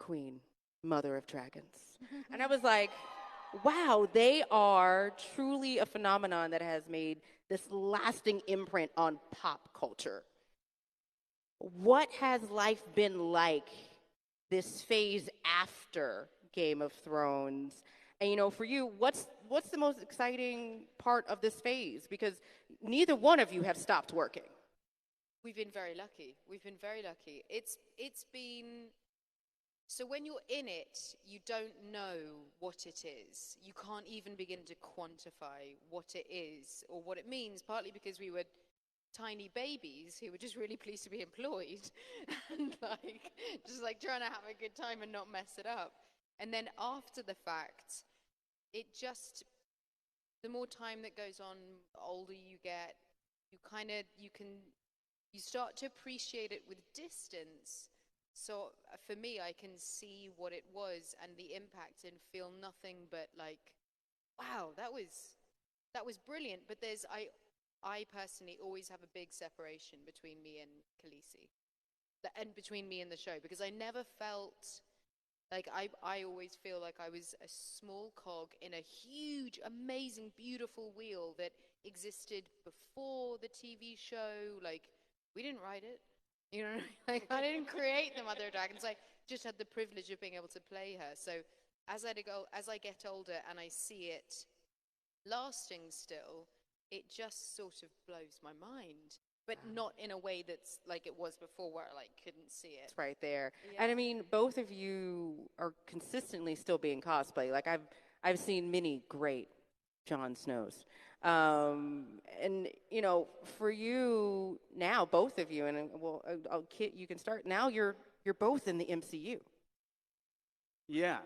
queen, mother of dragons. And I was like, wow, they are truly a phenomenon that has made this lasting imprint on pop culture. What has life been like this phase after Game of Thrones? And for you, what's the most exciting part of this phase? Because neither one of you have stopped working. We've been very lucky. We've been very lucky. It's been so when you're in it, you don't know what it is. You can't even begin to quantify what it is or what it means, partly because we were tiny babies who were just really pleased to be employed and just trying to have a good time and not mess it up. And then after the fact, the more time that goes on, the older you get, you start to appreciate it with distance. So for me, I can see what it was and the impact and feel nothing but wow, that was brilliant. But I personally always have a big separation between me and Khaleesi, and between me and the show, because I never felt I always feel like I was a small cog in a huge, amazing, beautiful wheel that existed before the TV show. We didn't write it. I didn't create the Mother of Dragons. I just had the privilege of being able to play her. So as I get older and I see it lasting still, it just sort of blows my mind. But not in a way that's like it was before, where I couldn't see it. It's right there. Yeah. And I mean, both of you are consistently still being cosplay. I've seen many great Jon Snows. And for you now, both of you, and Kit, you can start now. You're both in the MCU. Yeah.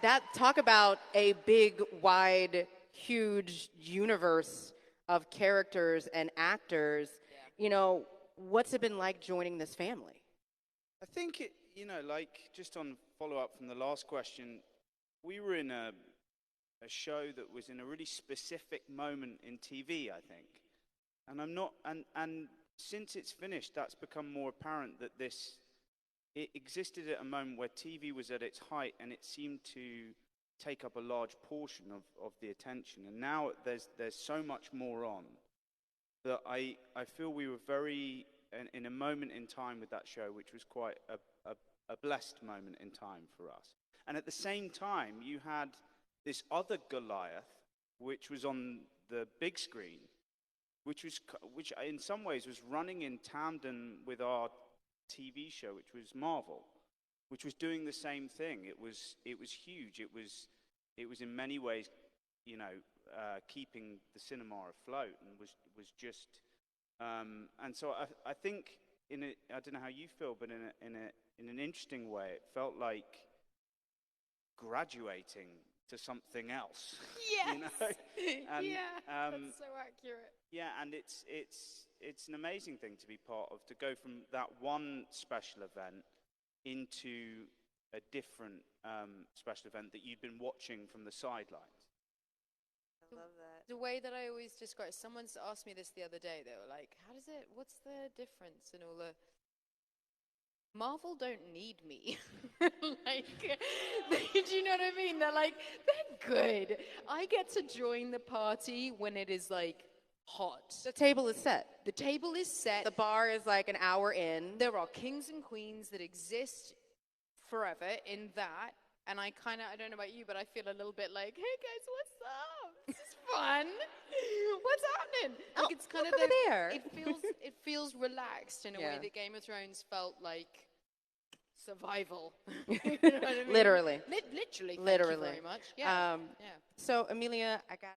That, talk about a big, wide, huge universe of characters and actors. Yeah. What's it been like joining this family? I think just on follow up from the last question, we were in a show that was in a really specific moment in TV, I think. And since it's finished, that's become more apparent that it existed at a moment where TV was at its height, and it seemed to take up a large portion of the attention. And now there's so much more on that I feel we were very in a moment in time with that show, which was quite a blessed moment in time for us. And at the same time, you had this other Goliath, which was on the big screen, which in some ways was running in tandem with our TV show, which was Marvel, which was doing the same thing. It was huge. It was in many ways, keeping the cinema afloat, and was just. And so I think I don't know how you feel, but in an interesting way, it felt like graduating to something else. Yes. And, that's so accurate. Yeah, and it's an amazing thing to be part of, to go from that one special event into a different special event that you'd been watching from the sidelines. I love that. The way that I always describe, someone asked me this the other day. They were like, what's the difference and all the... Marvel don't need me. Do you know what I mean? They're good. I get to join the party when it is hot. The table is set. The table is set. The bar is an hour in. There are kings and queens that exist forever in that. And I don't know about you, but I feel a little bit hey guys, what's up? This is fun. What's happening? It's kind of there. It feels relaxed in a way that Game of Thrones felt like survival. You know what I mean? Literally. Literally. Literally. Thank you very much. Yeah. So Emilia, I got